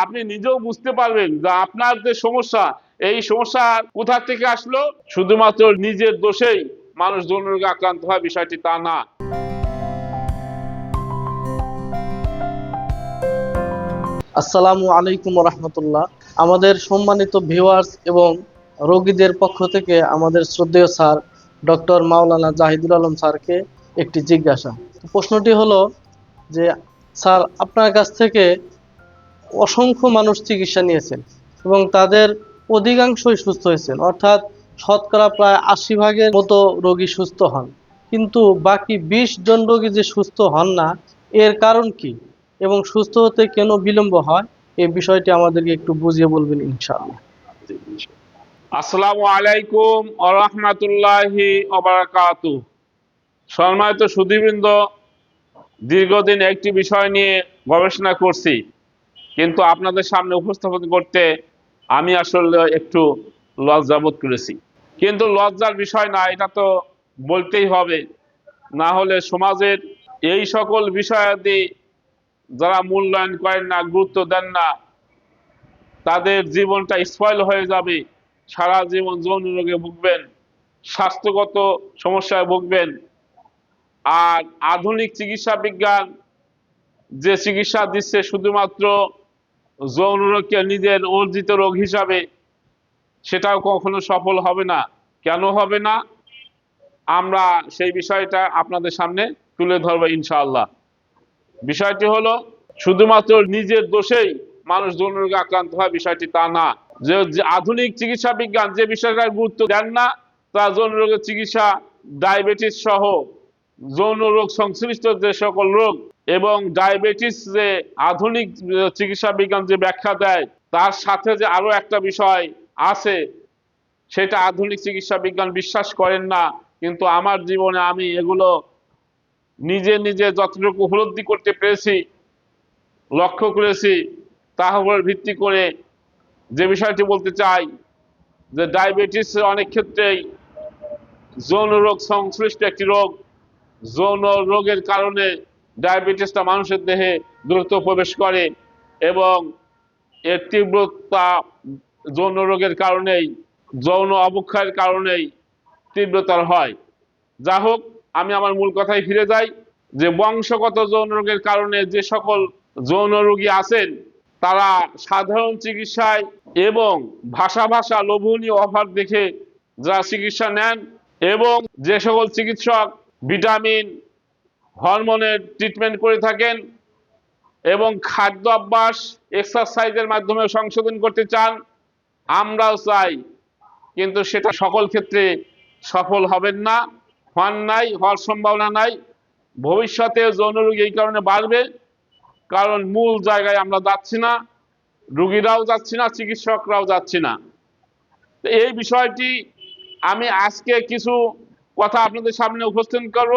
আপনি নিজেও বুঝতে পারবেন যে আপনার যে সমস্যা, এই সমস্যা কোথা থেকে আসলো। শুধুমাত্র নিজের দোষেই মানুষ যৌন রোগে আক্রান্ত হয়, বিষয়টি তা না। আসসালামু আলাইকুম রহমতুল্লাহ। আমাদের সম্মানিত ভিউয়ার্স এবং রোগীদের পক্ষ থেকে আমাদের শ্রদ্ধেয় স্যার ডক্টর মাওলানা জাহিদুল আলম স্যারকে একটি জিজ্ঞাসা। প্রশ্নটি হলো যে স্যার, আপনার কাছ থেকে অসংখ্য মানুষ চিকিৎসা নিয়েছেন এবং তাদের অধিকাংশই সুস্থ হয়েছেন, অর্থাৎ শতকরা প্রায় 80 ভাগের মতো রোগী সুস্থ হন, কিন্তু বাকি 20 জন রোগী যে সুস্থ হন না, এর কারণ কি এবং সুস্থ হতে কেন বিলম্ব হয়, এই বিষয়টি আমাদেরকে একটু বুঝিয়ে বলবেন ইনশাআল্লাহ। আসসালামু আলাইকুম ওয়া রাহমাতুল্লাহি ওয়া বারাকাতুহু। সম্মানিত সুধীবৃন্দ, দীর্ঘদিন একটি বিষয় নিয়ে গবেষণা করছি, কিন্তু আপনাদের সামনে উপস্থাপন করতে আমি আসলে একটু লজ্জাবোধ করেছি। কিন্তু লজ্জার বিষয় না, এটা তো বলতেই হবে, না হলে সমাজের এই সকল বিষয়াদি যারা মূল্যায়ন করেন না, গুরুত্ব দেন না, তাদের জীবনটা স্পয়েল হয়ে যাবে। সারা জীবন যৌন রোগে ভুগবেন, স্বাস্থ্যগত সমস্যায় ভুগবেন। আর আধুনিক চিকিৎসা বিজ্ঞান যে চিকিৎসা দিচ্ছে শুধুমাত্র যৌন রোগকে নিজের অর্জিত রোগ হিসাবে, সেটাও কখনো সফল হবে না। কেন হবে না, আমরা সেই বিষয়টা আপনাদের সামনে তুলে ধরবো ইনশাআল্লাহ। বিষয়টি হলো, শুধুমাত্র নিজের দোষেই মানুষ যৌন রোগে আক্রান্ত হয়, বিষয়টি তা না। যে আধুনিক চিকিৎসা বিজ্ঞান যে বিষয়টার গুরুত্ব দেন না, তা যৌন রোগের চিকিৎসা, ডায়াবেটিস সহ যৌন রোগ সংশ্লিষ্ট যে সকল রোগ এবং ডায়াবেটিস যে আধুনিক চিকিৎসা বিজ্ঞান যে ব্যাখ্যা দেয়, তার সাথে যে আরো একটা বিষয় আছে, সেটা আধুনিক চিকিৎসা বিজ্ঞান বিশ্বাস করেন না। কিন্তু আমার জীবনে আমি এগুলো নিজে নিজে যতটুকু উপলব্ধি করতে পেরেছি, লক্ষ্য করেছি, তার উপর ভিত্তি করে যে বিষয়টি বলতে চাই, যে ডায়াবেটিস অনেক ক্ষেত্রেই যৌন রোগ সংশ্লিষ্ট একটি রোগ। যৌন রোগের কারণে ডায়াবেটিসটা মানুষের দেহে দ্রুত প্রবেশ করে এবং এর তীব্রতা যৌন রোগের কারণেই, যৌন অবক্ষয়ের কারণেই তীব্রতর হয়। যা হোক, আমি আমার মূল কথায় ফিরে যাই, যে বংশগত যৌন রোগের কারণে যে সকল যৌন রোগী আছেন, তারা সাধারণ চিকিৎসায় এবং ভাষা ভাষা লোভনীয় অফার দেখে যারা চিকিৎসা নেন, এবং যে সকল চিকিৎসক ভিটামিন, হরমোনের ট্রিটমেন্ট করে থাকেন এবং খাদ্য অভ্যাস, এক্সারসাইজের মাধ্যমে সংশোধন করতে চান, আমরাও চাই, কিন্তু সেটা সকল ক্ষেত্রে সফল হবেন না, হন নাই, হওয়ার সম্ভাবনা নাই। ভবিষ্যতে যৌন রোগ এই কারণে বাড়বে, কারণ মূল জায়গায় আমরা যাচ্ছি না, রোগীরাও যাচ্ছি না, চিকিৎসকরাও যাচ্ছি না। এই বিষয়টি আমি আজকে কিছু কথা আপনাদের সামনে উপস্থাপন করব,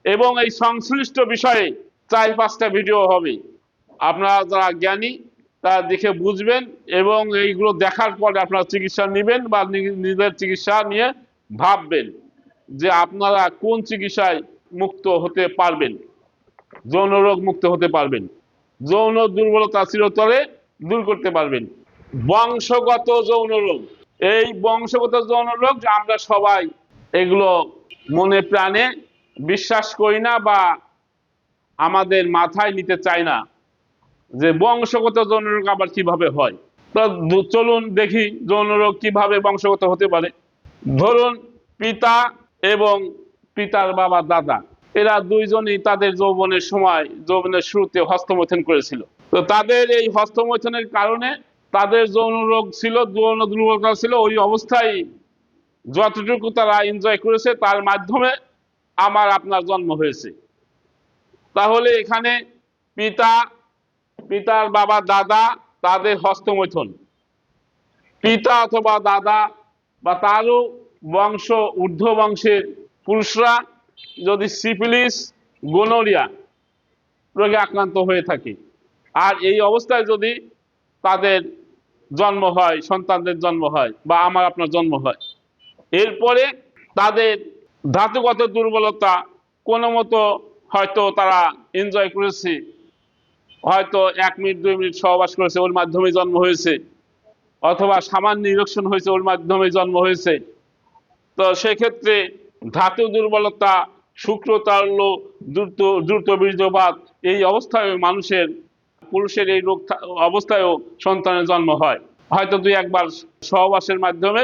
এবং এই সংশ্লিষ্ট বিষয়ে 4-5টা ভিডিও হবে। আপনারা যারা জ্ঞানী তারা দেখে বুঝবেন, এবং এইগুলো দেখার পরে আপনারা চিকিৎসা নেবেন বা নিজের চিকিৎসা নিয়ে ভাববেন যে আপনারা কোন চিকিৎসায় মুক্ত হতে পারবেন, যৌন রোগ মুক্ত হতে পারবেন, যৌন দুর্বলতা চিরতরে দূর করতে পারবেন। বংশগত যৌন রোগ, এই বংশগত যৌন রোগ যে আমরা সবাই এগুলো মনে প্রাণে বিশ্বাস করি না বা আমাদের মাথায় নিতে চাই না, যে বংশগত যৌন রোগ আবার কিভাবে হয়। তো চলুন দেখি যৌন রোগ কিভাবে বংশগত হতে পারে। ধরুন, পিতা এবং পিতার বাবা দাদা, এরা দুইজনই তাদের যৌবনের সময়, যৌবনের শুরুতে হস্তমৈথুন করেছিল। তো তাদের এই হস্তমৈথুনের কারণে তাদের যৌন রোগ ছিল, যৌন দুর্বলতা ছিল। ওই অবস্থায় যতটুকু তারা এনজয় করেছে, তার মাধ্যমে আমার আপনার জন্ম হয়েছে। তাহলে এখানে পিতা, পিতার বাবা, দাদা, তাদের হস্তমৈথুন, পিতা অথবা দাদা বা তারও বংশ, ঊর্ধ্ব বংশের পুরুষরা যদি সিফিলিস, গোনোরিয়া রোগে আক্রান্ত হয়ে থাকে, আর এই অবস্থায় যদি তাদের জন্ম হয়, সন্তানদের জন্ম হয় বা আমার আপনার জন্ম হয়, এরপরে তাদের ধাতুগত দুর্বলতা কোনো মতো হয়তো তারা এনজয় করেছে, হয়তো 1 মিনিট 2 মিনিট সহবাস করেছে, ওর মাধ্যমে জন্ম হয়েছে, অথবা সামান্য ইরেকশন হয়েছে, ওর মাধ্যমে জন্ম হয়েছে। তো সেক্ষেত্রে ধাতু দুর্বলতা, শুক্রতারল্য, দ্রুত দ্রুত বীর্যপাত, এই অবস্থায় মানুষের, পুরুষের এই রোগ অবস্থায়ও সন্তানের জন্ম হয়। হয়তো 2-1 বার সহবাসের মাধ্যমে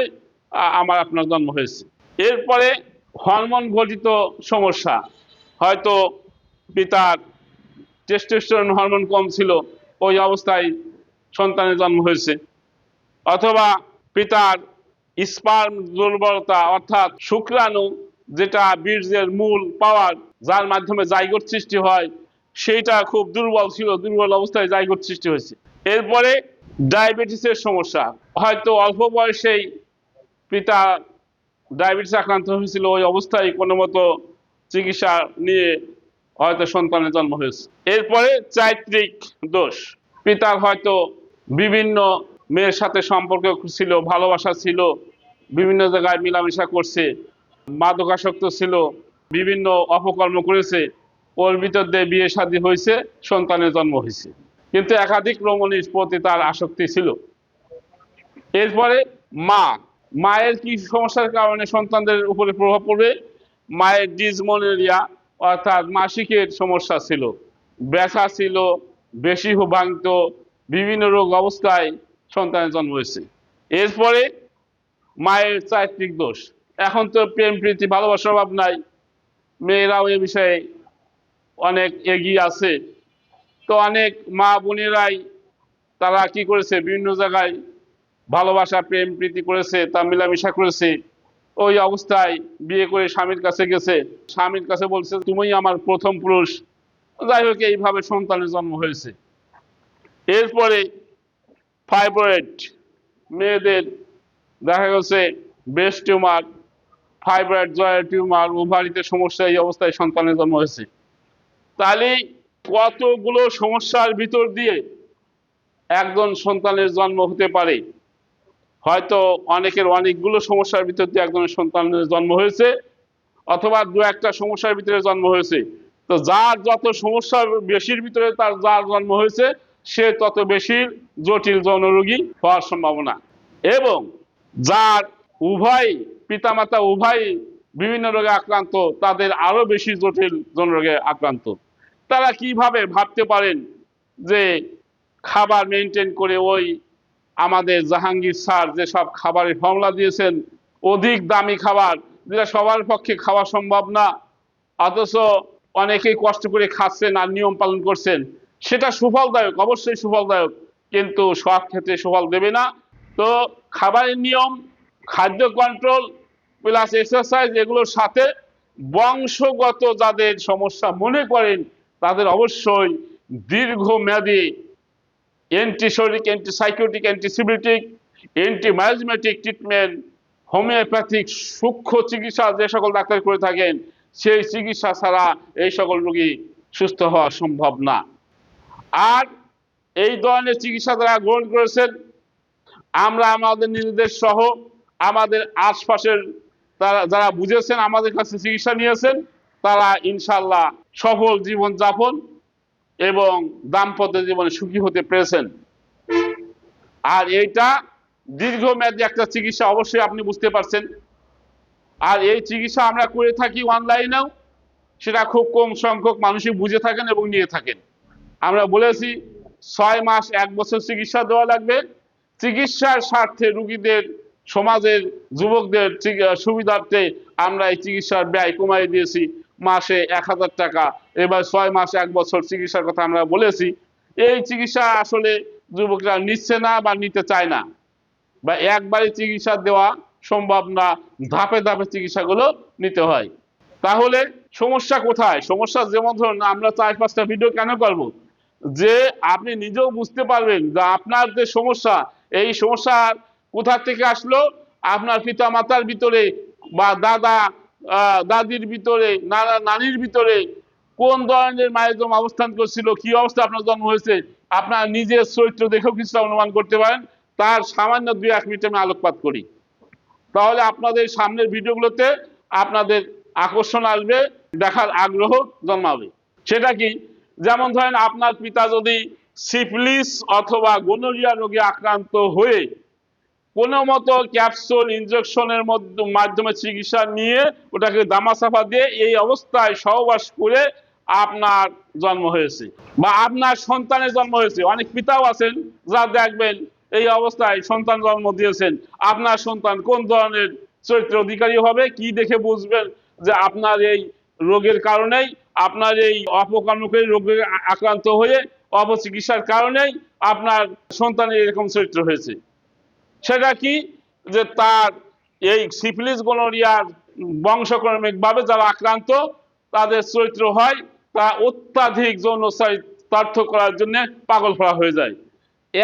আমার আপনার জন্ম হয়েছে। এরপরে হরমোন ঘটিত সমস্যা, হয়তো পিতার টেস্টোস্টেরন হরমোন কম ছিল, ওই অবস্থায় সন্তানের জন্ম হয়েছে। অথবা পিতার স্পার্ম দুর্বলতা, অর্থাৎ শুক্রাণু যেটা বীর্যের মূল পাওয়ার, যার মাধ্যমে জাইগোট সৃষ্টি হয়, সেইটা খুব দুর্বল ছিল, দুর্বল অবস্থায় জাইগোট সৃষ্টি হয়েছে। এরপরে ডায়াবেটিসের সমস্যা, হয়তো অল্প বয়সেই পিতা ডায়াবেটিস আক্রান্ত হয়েছিল, ওই অবস্থায় কোনো মতো চিকিৎসা নিয়ে হয়তো সন্তানের জন্ম হয়েছে। এরপরে চারিত্রিক দোষ, পিতার হয়তো বিভিন্ন মেয়ের সাথে সম্পর্ক ছিল, ভালোবাসা ছিল, বিভিন্ন জায়গায় মেলামেশা করছে, মাদকাসক্ত ছিল, বিভিন্ন অপকর্ম করেছে, ওর ভিতর দিয়ে বিয়ে শাদী হয়েছে, সন্তানের জন্ম হয়েছে, কিন্তু একাধিক রমণীর প্রতি তার আসক্তি ছিল। এরপরে মায়ের কি সমস্যার কারণে সন্তানদের উপরে প্রভাব পড়বে? মায়ের ডিসমেনোরিয়া, অর্থাৎ মাসিকের সমস্যা ছিল, ব্যথা ছিল, বেশি ভাঙতো, বিভিন্ন রোগ অবস্থায় সন্তানের জন্ম হয়েছে। এরপরে মায়ের চারিত্রিক দোষ, এখন তো প্রেম প্রীতি ভালোবাসার অভাব নাই, মেয়েরাও এ বিষয়ে অনেক এগিয়ে আছে। তো অনেক মা বোনেরাই তারা কি করেছে, বিভিন্ন জায়গায় ভালোবাসা প্রেম প্রীতি করেছে, তা মেলামেশা করেছে, ওই অবস্থায় বিয়ে করে স্বামীর কাছে গেছে, স্বামীর কাছে বলছে তুমিই আমার প্রথম পুরুষ, যাই হোক এইভাবে সন্তানের জন্ম হয়েছে। এরপরে ফাইব্রয়েড, মেয়েদের দেখা গেছে ব্রেস্ট টিউমার, ফাইব্রয়েড, জয়ের টিউমার, ওভারিতে সমস্যা, এই অবস্থায় সন্তানের জন্ম হয়েছে। তাহলে কতগুলো সমস্যার ভিতর দিয়ে একজন সন্তানের জন্ম হতে পারে। হয়তো অনেকের অনেকগুলো সমস্যার ভিতর দিয়ে একজনের সন্তানের জন্ম হয়েছে, অথবা 2-1টা সমস্যার ভিতরে জন্ম হয়েছে। তো যার যত সমস্যা বেশির ভিতরে তার যার জন্ম হয়েছে, সে তত বেশি জটিল যৌনরোগী হওয়ার সম্ভাবনা। এবং যার উভয় পিতামাতা উভয় বিভিন্ন রোগে আক্রান্ত, তাদের আরো বেশি জটিল যৌনরোগে আক্রান্ত। তারা কিভাবে ভাবতে পারেন যে খাবার মেনটেন করে, ওই আমাদের জাহাঙ্গীর স্যার যেসব খাবারের ফর্মুলা দিয়েছেন, অধিক দামি খাবার, যেটা সবার পক্ষে খাওয়া সম্ভব না, অথচ অনেকেই কষ্ট করে খাচ্ছেন আর নিয়ম পালন করছেন, সেটা সুফলদায়ক, অবশ্যই সুফলদায়ক, কিন্তু সব ক্ষেত্রে সুফল দেবে না। তো খাবারের নিয়ম, খাদ্য কন্ট্রোল প্লাস এক্সারসাইজ, এগুলোর সাথে বংশগত যাদের সমস্যা মনে করেন, তাদের অবশ্যই দীর্ঘমেয়াদী অ্যান্টিসোরিক, অ্যান্টিসাইকোটিক, অ্যান্টিসিবিলিটিক, অ্যান্টিমায়াজমেটিক ট্রিটমেন্ট, হোমিওপ্যাথিক সূক্ষ্ম চিকিৎসা যে সকল ডাক্তার করে থাকেন, সেই চিকিৎসা ছাড়া এই সকল রোগী সুস্থ হওয়া সম্ভব না। আর এই ধরনের চিকিৎসা যারা গ্রহণ করেছেন, আমরা আমাদের নিজেদের সহ আমাদের আশপাশের যারা বুঝেছেন, আমাদের কাছে চিকিৎসা নিয়েছেন, তারা ইনশাল্লাহ সফল জীবন যাপন এবং দাম্পত্য জীবনে সুখী হতে পেরেছেন। আর এইটা দীর্ঘমেয়াদী একটা চিকিৎসা, অবশ্যই আপনি বুঝতে পারছেন। আর এই চিকিৎসা আমরা করে থাকি অনলাইনেও, সেটা খুব কম সংখ্যক মানুষই বুঝে থাকেন এবং নিয়ে থাকেন। আমরা বলেছি 6 মাস 1 বছর চিকিৎসা দেওয়া লাগবে। চিকিৎসার স্বার্থে রুগীদের, সমাজের যুবকদের সুবিধার্থে আমরা এই চিকিৎসার ব্যয় কমাই দিয়েছি মাসে 1000 টাকা। এবার 6 মাস 1 বছর চিকিৎসার কথা আমরা বলেছি। এই চিকিৎসা আসলে যুবকরা নিচ্ছে না বা নিতে চায় না, বা একবারে চিকিৎসা দেওয়া সম্ভব না, ধাপে ধাপে চিকিৎসাগুলো নিতে হয়। তাহলে সমস্যা কোথায়? সমস্যা যেমন ধরুন, আমরা 4-5টা ভিডিও কেন করব, যে আপনি নিজেও বুঝতে পারবেন যে আপনার যে সমস্যা, এই সমস্যা কোথা থেকে আসলো, আপনার পিতা মাতার ভিতরে বা দাদা দাদির ভিতরে, নানা নানির ভিতরে কোন ধরনের মায়ের অবস্থান করছিল, কি অবস্থা আপনার জন্ম হয়েছে, আপনার নিজের চরিত্র দেখেও কিছুটা অনুমান করতে পারেন। তার সামান্য 2-1 মিনিট আমি আলোকপাত করি, তাহলে আপনাদের সামনের ভিডিওগুলোতে আপনাদের আকর্ষণ আসবে, দেখার আগ্রহ জন্মাবে। সেটা কি? যেমন ধরেন আপনার পিতা যদি সিফিলিস অথবা গোনোরিয়া রোগে আক্রান্ত হয়ে কোনো মতো ক্যাপসুল ইনজেকশনের মাধ্যমে চিকিৎসা নিয়ে ওটাকে দামাচাপা দিয়ে এই অবস্থায় সহবাস করে আপনার জন্ম হয়েছে বা আপনার সন্তানের জন্ম হয়েছে। অনেক পিতাও আছেন যা দেখবেন এই অবস্থায় সন্তান জন্ম দিয়েছেন। আপনার সন্তান কোন ধরনের চরিত্র অধিকারী হবে, কি দেখে বুঝবেন যে আপনার এই রোগের কারণেই, আপনার এই অপকর্মকারী রোগে আক্রান্ত হয়ে অপচিকিৎসার কারণেই আপনার সন্তানের এরকম চরিত্র হয়েছে? সেটা কি, যে তার এই সিফিলিস গোনোরিয়ার বংশক্রমিক ভাবে যারা আক্রান্ত তাদের চরিত্র হয় তা অত্যাধিক যৌন স্বার্থ করার জন্য পাগল ফেলা হয়ে যায়।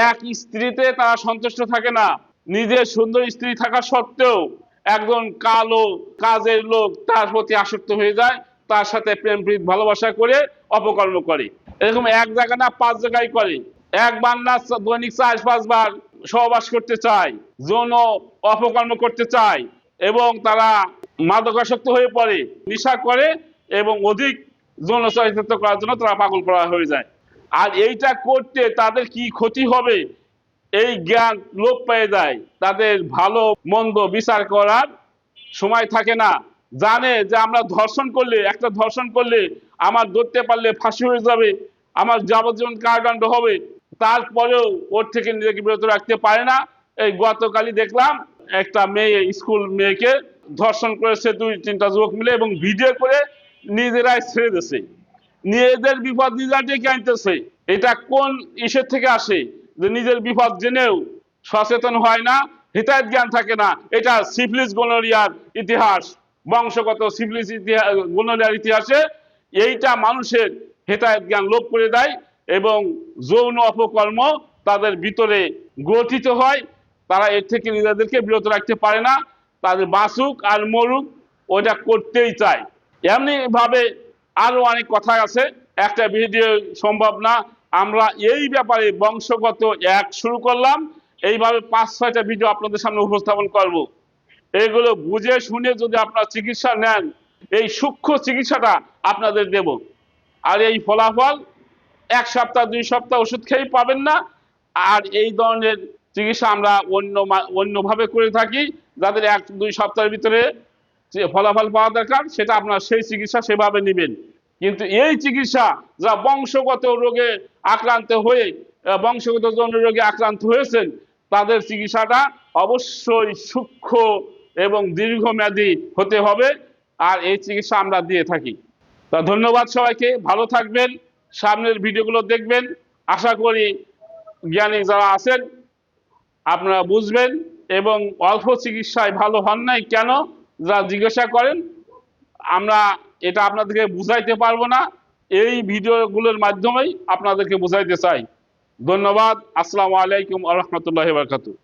এক স্ত্রীতে তারা সন্তুষ্ট থাকে না, নিজের সুন্দর স্ত্রী থাকা সত্ত্বেও একজন কালো কাজের লোক তার প্রতি আসক্ত হয়ে যায়, তার সাথে প্রেম প্রীত ভালোবাসা করে অপকর্ম করে। এরকম এক জায়গা না 5 জায়গায় করে। একবার না দৈনিক 4-5 বার সহবাস করতে চায়, যৌন অপকর্ম করতে চায় এবং তারা মাদকাসক্ত হয়ে পড়ে, নেশা করে এবং অধিক যৌন চরিতার্থ করার জন্য তারা পাগল করা হয়ে যায়। আর এইটা করতে তাদের কি ক্ষতি হবে এই জ্ঞান লোপ পেয়ে যায়। তাদের ভালো মন্দ বিচার করার সময় থাকে না। জানে যে আমরা একটা ধর্ষণ করলে আমার ধরতে পারলে ফাঁসি হয়ে যাবে, আমার যাবজ্জীবন কারাদণ্ড হবে, তারপরেও ওর থেকে নিজেকে বিরত রাখতে পারে না। এই গতকালই দেখলাম একটা মেয়ে, স্কুল মেয়েকে ধর্ষণ করেছে 2-3টা যুবক মিলে এবং ভিডিও করে নিজেরাই ছেড়ে দিয়েছে। নিজেদের বিপদ নিজেরা ডেকে আনতেছে। এটা কোন ইসের থেকে আসে যে নিজের বিপদ জেনেও সচেতন হয় না, হিতায়ত জ্ঞান থাকে না? এটা সিফিলিস গোনোরিয়ার ইতিহাস, বংশগত সিফিলিস গোনোরিয়ার ইতিহাসে এইটা মানুষের হেতায়ত জ্ঞান লোপ করে দেয় এবং যৌন অপকর্ম তাদের ভিতরে গঠিত হয়। তারা এর থেকে নিজেদেরকে বিরত রাখতে পারে না, তাদের বাঁচুক আর মরুক ওইটা করতেই চায়। এমনি ভাবে আরো অনেক কথা আছে, একটা ভিডিও সম্ভব না। আমরা এই ব্যাপারে বংশগত শুরু করলাম, এইভাবে 5-6টা ভিডিও আপনাদের সামনে উপস্থাপন করব। এগুলো বুঝে শুনে যদি আপনারা চিকিৎসা নেন, এই সূক্ষ্ম চিকিৎসাটা আপনাদের দেব। আর এই ফলাফল 1 সপ্তাহ 2 সপ্তাহ ওষুধ খেয়েই পাবেন না। আর এই ধরনের চিকিৎসা আমরা অন্যভাবে করে থাকি। যাদের 1-2 সপ্তাহের ভিতরে যে ফলাফল পাওয়া দরকার সেটা আপনার সেই চিকিৎসা সেভাবে নেবেন। কিন্তু এই চিকিৎসা যা বংশগত রোগে আক্রান্ত হয়ে বংশগত যৌন রোগে আক্রান্ত হয়েছেন তাদের চিকিৎসাটা অবশ্যই সূক্ষ্ম এবং দীর্ঘমেয়াদী হতে হবে। আর এই চিকিৎসা আমরা দিয়ে থাকি। তা ধন্যবাদ সবাইকে, ভালো থাকবেন, সামনের ভিডিওগুলো দেখবেন। আশা করি জ্ঞানী যারা আছেন আপনারা বুঝবেন এবং অল্প চিকিৎসায় ভালো হন নাই কেন যা জিজ্ঞাসা করেন, আমরা এটা আপনাদেরকে বুঝাইতে পারবো না, এই ভিডিওগুলোর মাধ্যমেই আপনাদেরকে বুঝাইতে চাই। ধন্যবাদ। আসসালামু আলাইকুম ওয়া রাহমাতুল্লাহি ওয়া বারাকাতুহু।